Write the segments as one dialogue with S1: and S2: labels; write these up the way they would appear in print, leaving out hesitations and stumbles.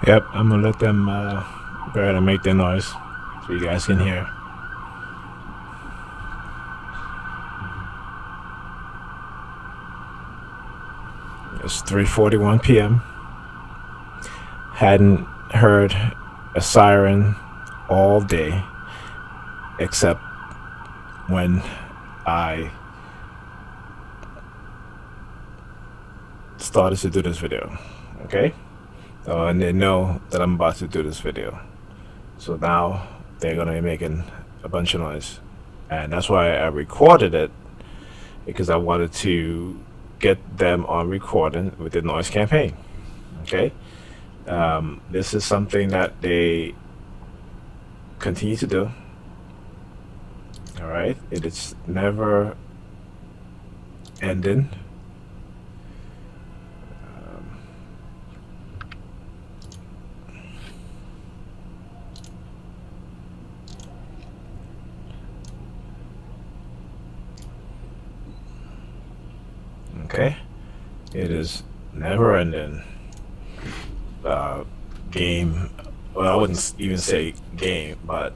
S1: Yep, I'm gonna let them go ahead and make their noise so you guys can hear. It's 3:41 p.m. Hadn't heard a siren all day, except when I started to do this video. Okay, and they know that I'm about to do this video, so now they're gonna be making a bunch of noise, and that's why I recorded it, because I wanted to get them on recording with the noise campaign. Okay, this is something that they continue to do. All right, it is never ending. Okay, it is never ending. Game. Well, I wouldn't even say game, but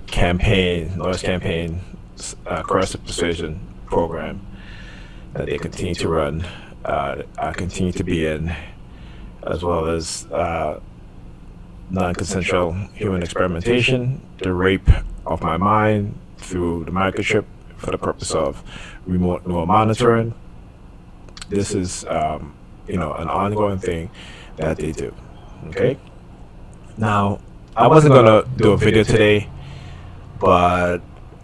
S1: campaign, noise campaign, coercive persuasion program that they continue to run. I continue to be in, as well as non-consensual human experimentation, the rape of my mind through the microchip for the purpose of remote neural monitoring. This is, an ongoing thing that they do. Okay. Now, I wasn't gonna do a video today, but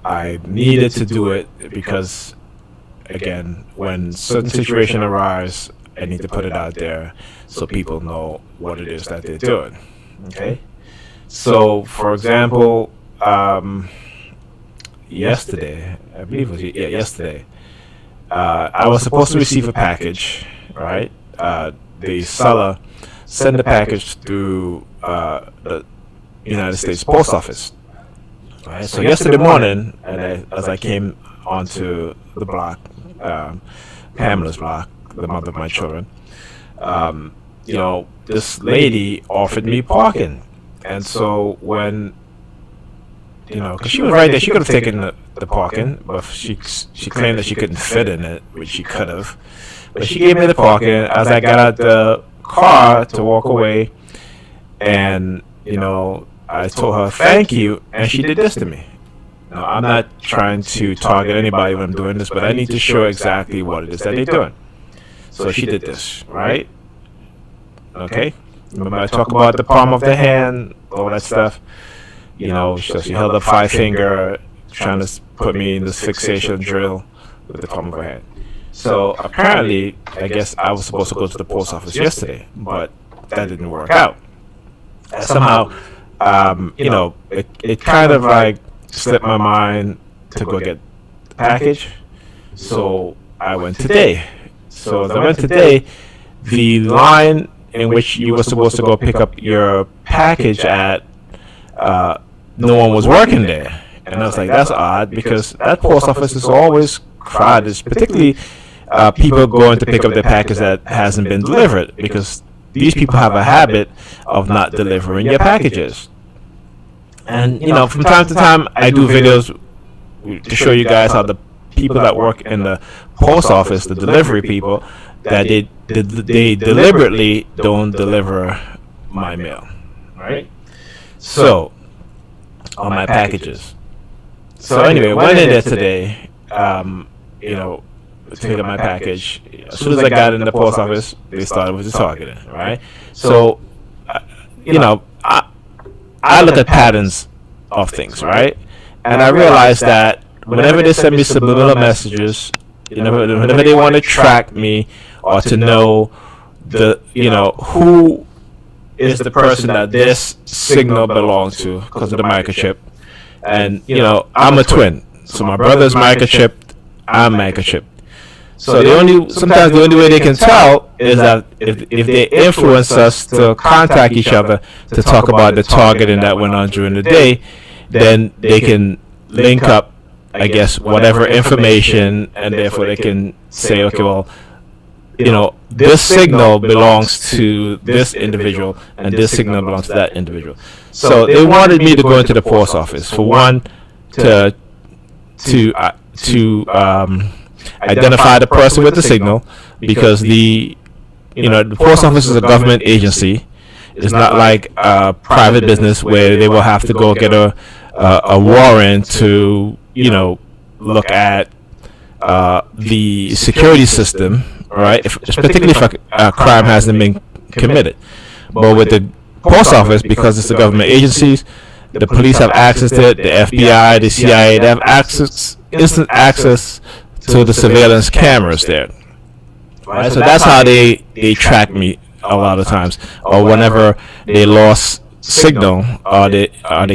S1: I needed to do it because, again, when certain situation arise, I need to put it out there so people know what it is that they're doing. Okay. So, for example, yesterday, I believe it was yesterday, I was supposed to receive a package, right? The seller sent the package through the United States Post Office. Right. So yesterday morning, as I came onto the block, Pamela's block, the mother of my children, this lady offered me parking, and so when because she was right there, she could have taken the parking, but she claimed that she couldn't fit in it, which she could have. But she gave me the parking as I got out the car to walk away, and I told her thank you, and she did this to me. Now, I'm not trying to target anybody when I'm doing this, but I need to show exactly what it is that they're doing. So she did this, right? Okay. Remember I talk about the palm of the hand, all that stuff. So she held up five finger, trying to put me in this fixation drill with the palm of her hand. So apparently, I guess I was supposed to go to the post office yesterday, but that didn't work out. Somehow, it kind of like slipped my mind to go get the package. So I went today. So as I went today, the line in which you were supposed to go pick up your package at, no one was working there. And I was like, that's odd, because that post office is always crowded, particularly people going to pick up their package that hasn't been delivered, because these people have a habit of not delivering your packages. And from time to time, I do videos to show you guys how the people that work in the post office, the delivery people, that they deliberately don't deliver my mail, right? So on my packages. So anyway, went in there today, to pick up my package. As soon as I got in the post office, they started with the targeting, right? So, I look at patterns of things, right? And I realize that whenever they send me subliminal messages, whenever they want to track me or to know who is the person that this signal belongs to because of the microchip. And I'm a twin, so my brother's microchipped, I'm microchipped. So sometimes the only way they can tell is that if they influence us to contact each other to talk about the targeting that went on during the day, then they can link up, I guess, whatever information, and therefore they can say, okay, well, this signal belongs to this individual, and this signal belongs to that individual. So they wanted me to go into the post office, for one, to identify the person with the signal, because the post office is a government agency. It's not like a private business where they will have to go get a warrant to look at the security system, right? Particularly if a crime hasn't been committed. But with the post office, because it's a government agency, the police have access to it. The FBI, the CIA, they have instant access to the surveillance cameras there. Right? So that's how they track me a lot of times, or whenever they lost signal, or they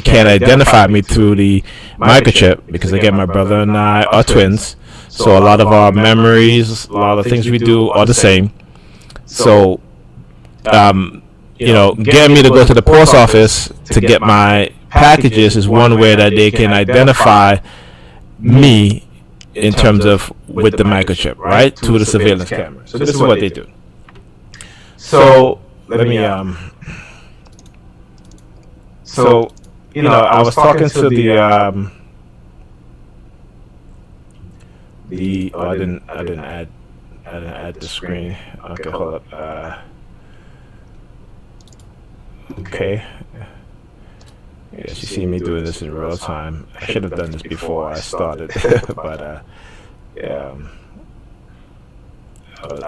S1: can't identify me through the microchip, because again, my brother and I are twins, so a lot of our memories, a lot of things we do are the same. So getting me to go to the post office to get my packages is one way that they can identify me in terms of with the microchip, right, to the surveillance camera. So this is what they do. So let me I was talking to I didn't add the screen. Okay, hold up. Okay. Yes, you see me doing this in real time. I should have done this before I started, but yeah,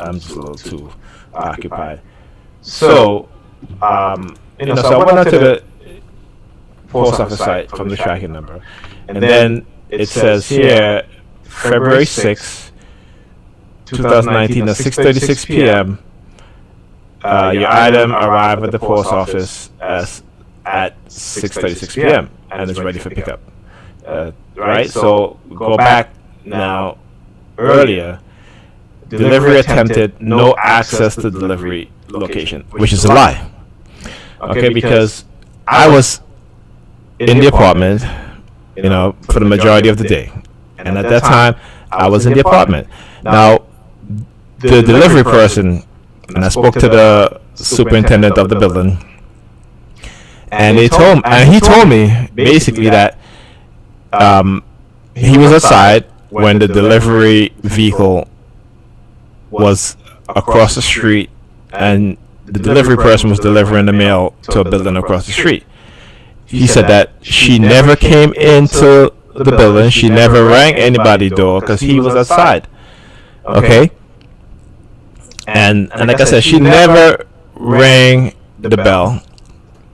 S1: I'm just a little too occupied. So, so I went onto the post office site from the tracking number, and then it says here, February 6th, 2019 at 6:36 p.m. Your item arrived at the post office at 6:36 p.m. and is ready for pickup. Right? So go back now. Earlier, delivery attempted, no access to delivery location, which is a lie. Okay, because I was in the apartment, for the majority of the day, and at that time I was in the apartment. Now, the delivery person, and I spoke to the superintendent of the building, and he told me basically that he was outside when the delivery vehicle was across the street, and the delivery person was delivering the mail to a building across the street. He said that she never came into the building, she never rang anybody's door because he was outside. Okay? And like I said, she never rang the bell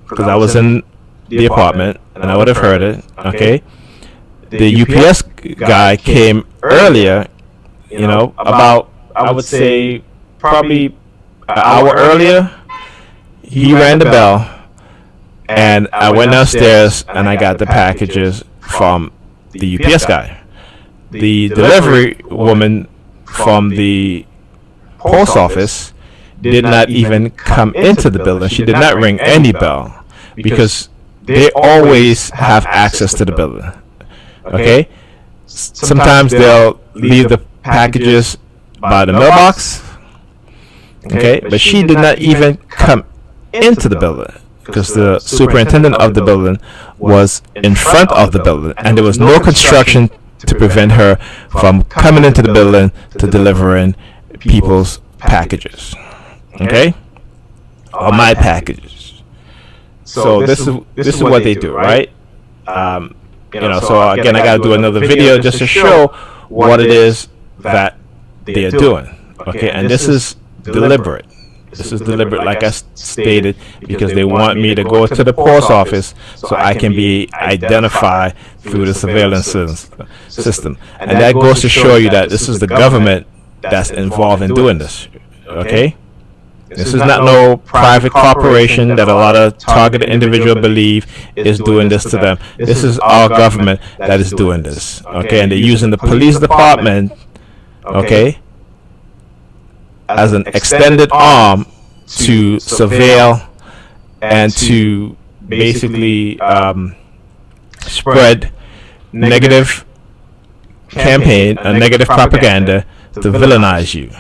S1: because I was in the apartment and I would have heard it. Okay? The UPS guy came earlier, about, I would say, probably an hour earlier. He rang the bell, and I went downstairs and I got the packages from the UPS guy. The delivery woman from the post office did not even come into the building. She did not ring any bell because they always have access to the building. Okay? Sometimes they'll leave the packages by the mailbox. Okay? But she did not even come into the building because the superintendent of the building was in front of the building, and there was no construction to prevent her from coming into the building to delivering people's packages. Okay? Or my packages. So this is what they do, right? So again, I got to do another video just to show what it is that they are doing. Okay, and this is deliberate. This is deliberate, like I stated, because they want me to go to the post office so I can be identified through the surveillance system. And that goes to show you that this is the government that's involved in doing this. Okay? This is not no private corporation that a lot of targeted individuals believe is doing this to them. This is our government that is doing this. Okay? And they're using the police department, okay, as an extended arm to surveil and to basically spread negative campaign, negative propaganda to villainize you.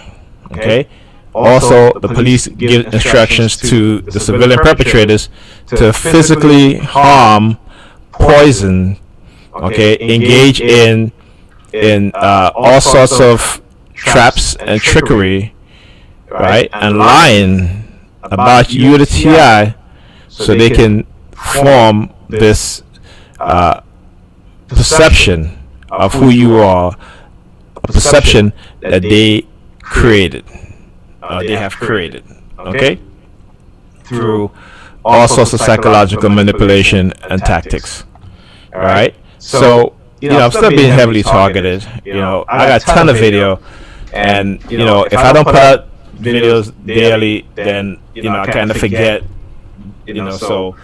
S1: Okay? Also, the police give instructions to the civilian perpetrators to physically harm, poison, okay, engage in all sorts of traps and trickery, right, and lying about you, the TI, so they can form this perception of who you are, a perception that they created, they have created, okay, through all sorts of psychological manipulation and tactics, all right? So, I'm still being heavily targeted. I got a ton of video, and, if I don't put out videos daily, then, I kind of forget, so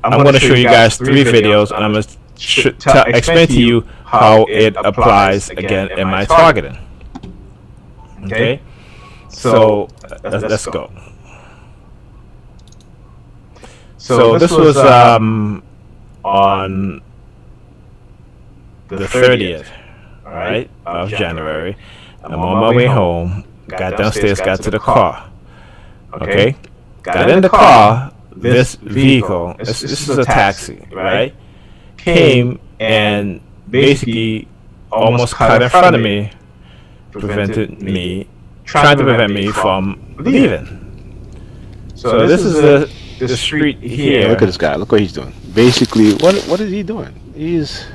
S1: I'm going to show you guys 3 videos, and I'm going to explain to you how it applies again in my targeting. Okay, so let's go. So this was on the 30th, right, of January. I'm on my way home. Got downstairs, got to the car. Okay, got in the car. This vehicle, this is a taxi, right, came and basically almost cut in front of me, trying to prevent me from leaving. So this is the street here.
S2: Look at this guy. Look what he's doing. Basically, what is he doing? He's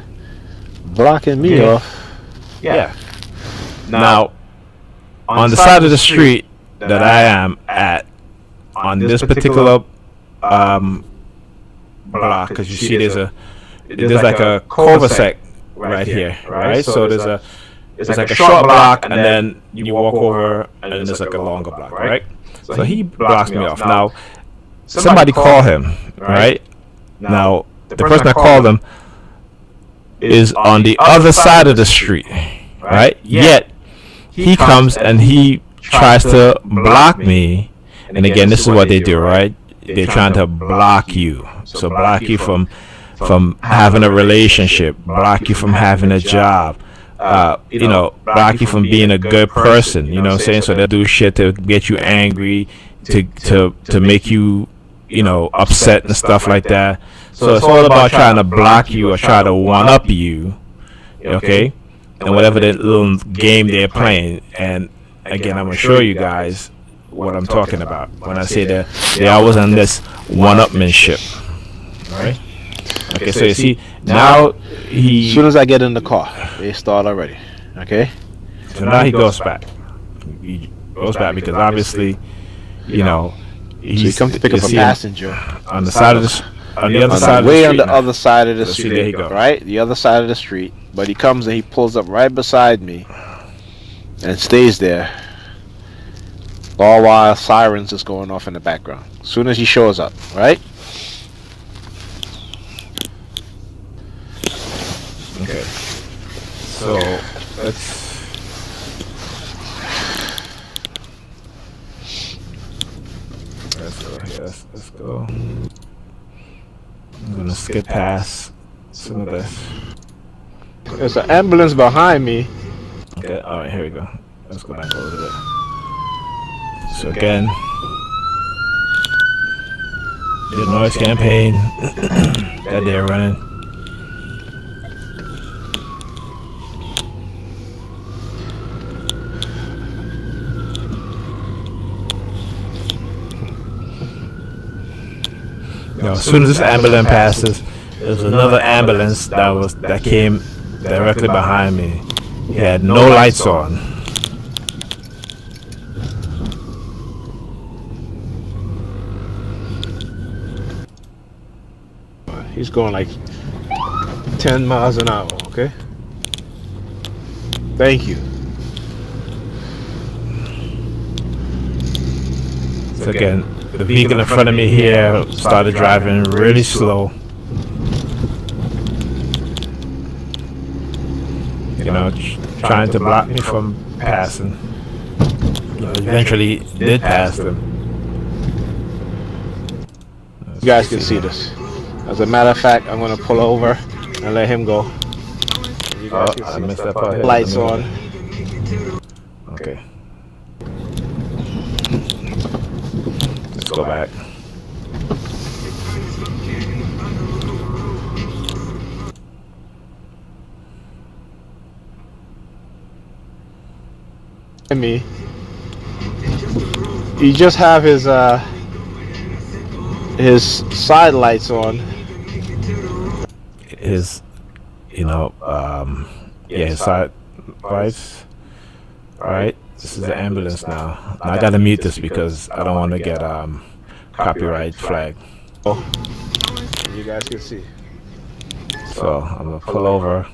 S2: blocking me off.
S1: Yeah. Now, on the side of the street that I am at, on this particular block, because you see there's like a cul-de-sac right here, right? So it's like a short block, and then you walk over, and then there's like a longer block, right? So he blocks me off. Now, somebody call him, right? Now, the person that called him is on the other side of the street, right? Yet he comes and he tries to block me. And again, this is what they do, right? They're trying to block you. So block you from having a relationship, block you from having a job, block you from being a good person. You know what I'm saying? So they'll do shit to get you angry, to make you, upset and stuff like that. So it's all about trying to block you or try to one up you, okay? And whatever that little game they're playing. And again, I'm gonna show you guys what I'm talking about when I say that they always on this one-upmanship. All right. Okay, so you see now
S2: As soon as I get in the car, they start already. Okay.
S1: So now he goes back. He goes back because obviously,
S2: so he comes to pick up a passenger
S1: on the side of the on the other side of the
S2: way
S1: street.
S2: On the other side of the
S1: So
S2: street.
S1: there he goes.
S2: Right, the other side of the street. But he comes and he pulls up right beside me and stays there. All while sirens is going off in the background. As soon as he shows up, right?
S1: Okay. So let's go here. Let's go. I'm gonna skip past some of this.
S2: There's an ambulance behind me.
S1: Okay. All right. Here we go. Let's go back a little bit. So again, the noise campaign that they're running. As soon as this ambulance passes, there's another ambulance that came directly behind me. He had no lights on.
S2: He's going like 10 miles an hour, okay? Thank you.
S1: So again, the vehicle in front of me here started driving really slow. Trying to block me from passing. Eventually did pass them.
S2: You guys can see this. As a matter of fact, I'm gonna pull over and let him go. You guys can see
S1: I missed that part here.
S2: Lights on.
S1: Okay. go back.
S2: Me. You just have his side lights on.
S1: His, his side lights. Alright, this is the ambulance now. I gotta mute this because I don't want to get copyright flag.
S2: You guys can see.
S1: So I'm gonna pull over.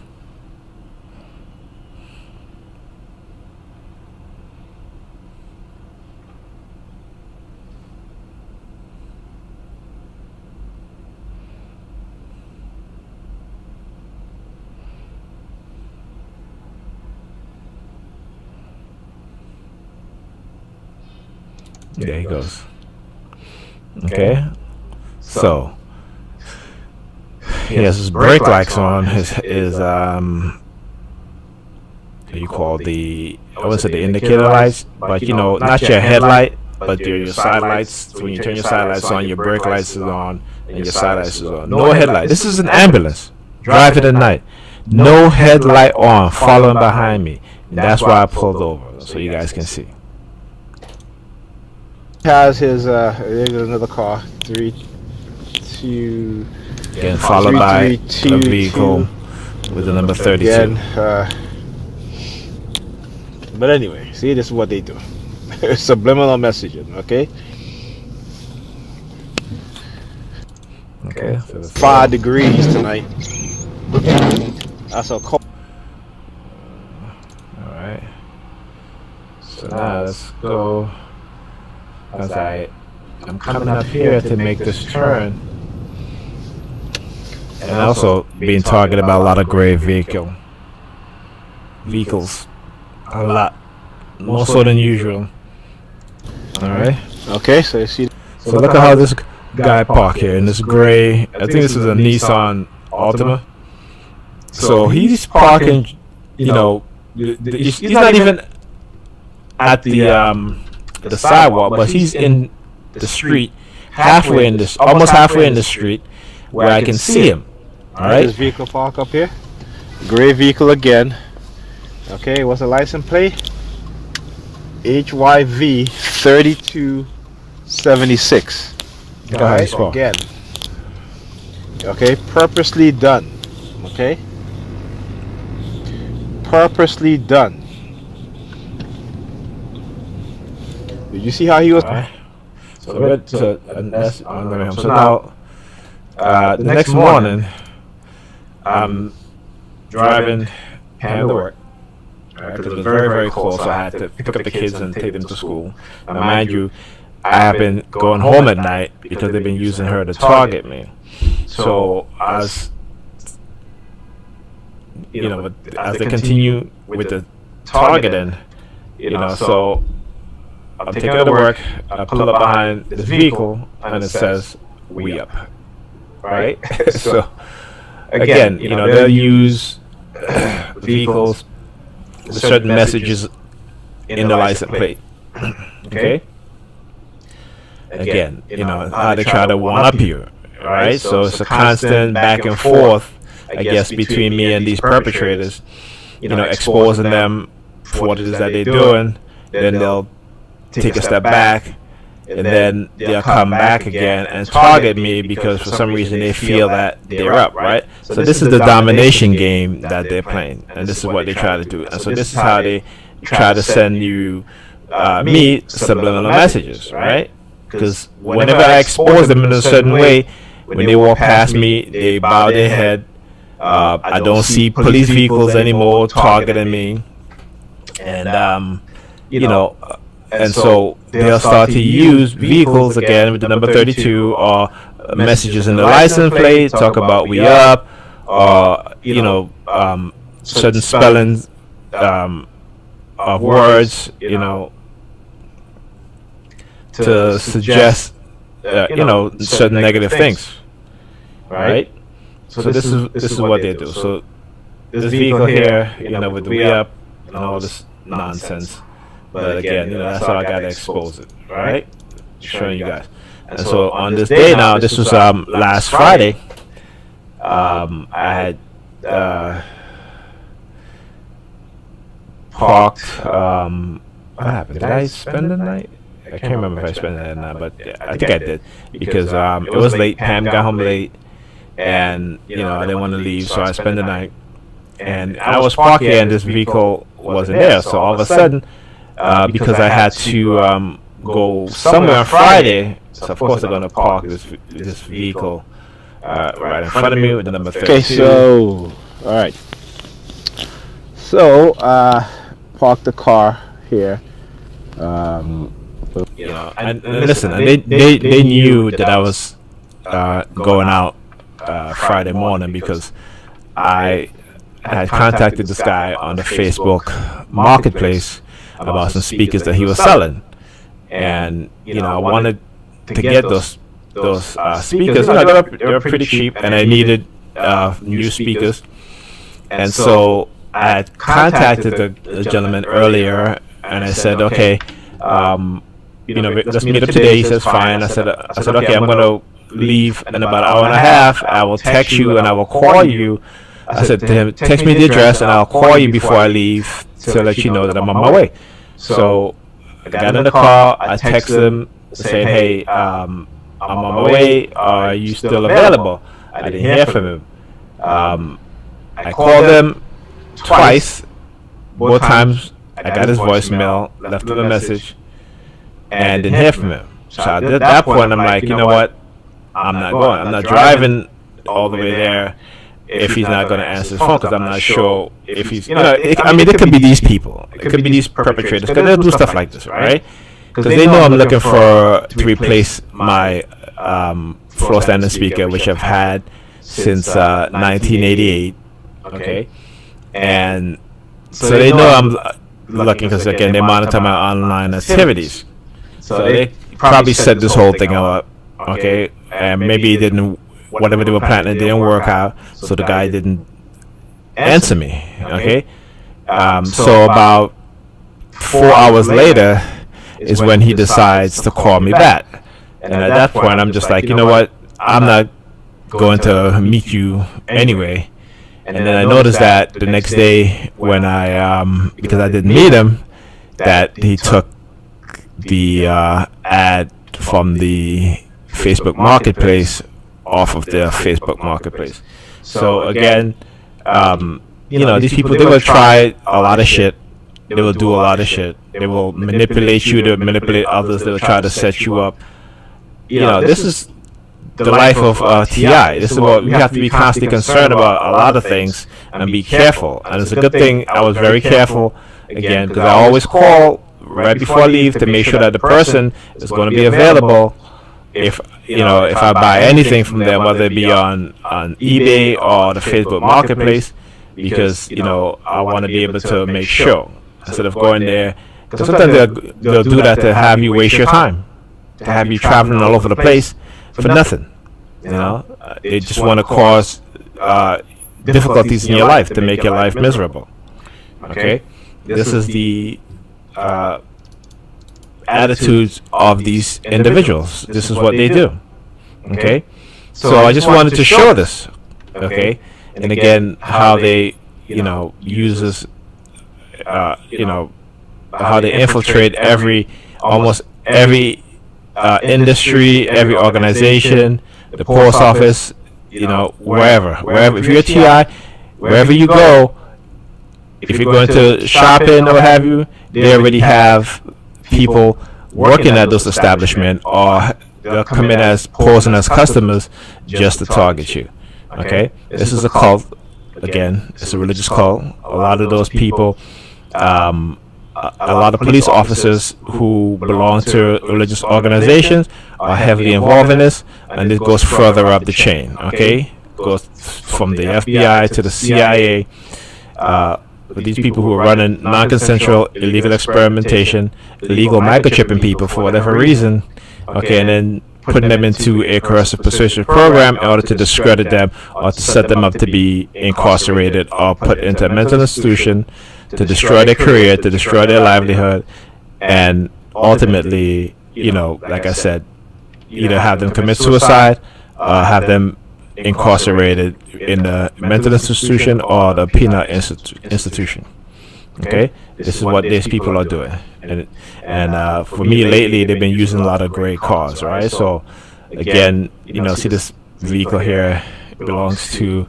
S1: There he goes. Okay. So he has his brake lights on. His you call the, I wouldn't say the indicator lights, but not your headlight, but your side lights. So when you turn your side lights on, your brake lights is on, and your side lights is on. No headlight. This is an ambulance. Driving at night. No headlight on, following behind me. And that's why I pulled over, so you guys can see.
S2: Has his there's another car, 3 2
S1: Getting followed by a vehicle with the number 32.
S2: Again, but anyway, see, this is what they do. Subliminal messaging, okay?
S1: Okay. So
S2: 5 degrees tonight. That's a cold.
S1: Alright. So now let's go. As I'm coming up here to make this turn. And also being targeted by a lot of gray vehicles. A lot. More so than usual. Alright.
S2: Okay, so you see.
S1: So look at how this guy parked here in this gray. I think this is a Nissan Altima. So he's parking, he's not even at the sidewalk, but he's in the street, almost halfway in the street, where I can see him. All right.
S2: This vehicle park up here, gray vehicle again. Okay, what's the license plate? HYV 3276.
S1: Go ahead,
S2: again. Okay, purposely done. Okay, purposely done. Did you see how he was?
S1: So now, the next morning, I'm driving heading to work. Because it was very, very close, so I had to pick up the kids and take them to school. And mind you, I have been going home at night because they've been using her to target me. So as as they continue with the targeting, so I'm taking her to work. I pull up behind this vehicle, and it says "We Up," right? So again, they'll use vehicles with certain messages in the license plate. Okay. Again, how they try to one up you, right? So it's a constant back and forth, I guess, between me and these perpetrators. Exposing them for what it is that they're doing. Then they'll take a step back, and then they'll come back again and target me because for some reason they feel that they're up, right? So this is the domination game that they're playing, and this is what they try to do. And so this is how they try to send you, me, subliminal messages, right? Because whenever I expose them in a certain way, when they walk past me, they bow their head. I don't see police vehicles anymore targeting me, and and so they'll start to use vehicles again with the number 32 or messages in the license plate, talk about "We Up," or certain spellings of words, to suggest certain negative things, right? So this is what they do. So this vehicle here, with the "We Up" and all this nonsense. But again, that's how I gotta expose it, right? Showing you guys. And so on this day now, this was last Friday. I had parked. What happened? Did I spend the night? I can't remember if I spent the night, but yeah, I think I did because it was late. Pam got home late, and I didn't want to leave, so I spent the night. And I was parked here, and this vehicle wasn't there. So all of a sudden, because I had to go somewhere on Friday, so of course I'm gonna park this vehicle right in front of me with the number 32.
S2: Okay, so all right. So park the car here.
S1: And listen, they knew that I was going out Friday morning because I had contacted this guy on the Facebook Marketplace about some speakers that he was selling, and I wanted to get those speakers. They were pretty cheap, and I needed new speakers, and so I had contacted the gentleman earlier, and I said, okay, let's meet up today. He says fine. I said okay, I'm gonna leave in about an hour and a half. I will text you and I will call you. I said to him, text me the address and I'll call you before I leave to let you know that I'm on my way. So I got in the car. I texted him saying, hey, I'm on my way. Are you still available? I didn't hear from him. I called him twice. Both times I got his voicemail, left him a message, and didn't hear from him. So at that point, I'm like, you know what? I'm not going. I'm not driving all the way there if he's not going to answer his phone, because I'm not sure if he's, it could be these people. It could be these perpetrators, because they'll do stuff like this, right? Because they know I'm looking to replace my floor standing speaker, which I've had since 1988, okay? And so they know I'm looking, because again, they monitor my online activities. So they probably set this whole thing up, okay? And maybe it didn't, whatever they were planning, it didn't work out, so the guy didn't answer me, okay? So about 4 hours later is when he decides to call me back. And at that point, I'm just like, you know what? I'm not going to meet you anyway. And then I noticed that the next day when because I didn't meet him, that he took the ad from the Facebook Marketplace off of their Facebook Marketplace. So again, these people, they will try a lot of shit. They will do a lot of shit. They will manipulate you. They will manipulate others. They will try to set you up. This is the life of TI. This is what we have to be constantly concerned about, a lot of things, and be careful. And it's a good thing I was very careful, again, because I always call right before I leave to make sure that the person is going to be available if I buy anything from them, whether it be on eBay or the Facebook Marketplace, because I want to be able to make sure, instead of going there, because sometimes they'll do that to have you waste your time, to have you traveling all over the place for nothing. They just want to cause difficulties in your life, to make your life miserable. Okay, this is the attitudes of these individuals. This is what they do. Okay, so I just wanted to show this. Okay, and again, how they uses how they infiltrate almost every industry, every organization, the post office, wherever. If you're a TI, wherever you go, if you're going to shopping or what have you, they already have people working at those establishments, or they'll come in as posing as customers just to target you. Okay, this is a cult. Again, it's a religious cult. A lot of those people, a lot of police officers who belong to religious organizations are heavily involved in this, and it goes further up the chain. Okay, goes from the FBI to the CIA. These people who are running non-consensual illegal experimentation, illegal microchipping people for whatever reason, okay, and then putting them into a coercive persuasion program in order to discredit them or to set them up to be incarcerated or put into a mental institution, to destroy their career, to destroy their livelihood, and ultimately, like I said, either have them commit suicide, have them incarcerated in the mental institution or the penal institution. Okay, this is what these people are doing, and for me lately, they've been using a lot of gray cars, right? So again, see this vehicle here belongs to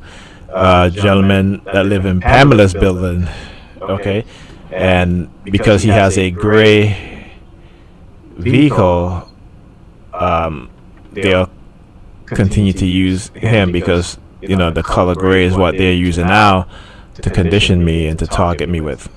S1: a gentleman that live in Pamela's building, okay, and because he has a gray vehicle, they'll continue to use him because the color gray is what they're using now to condition me and to target me with.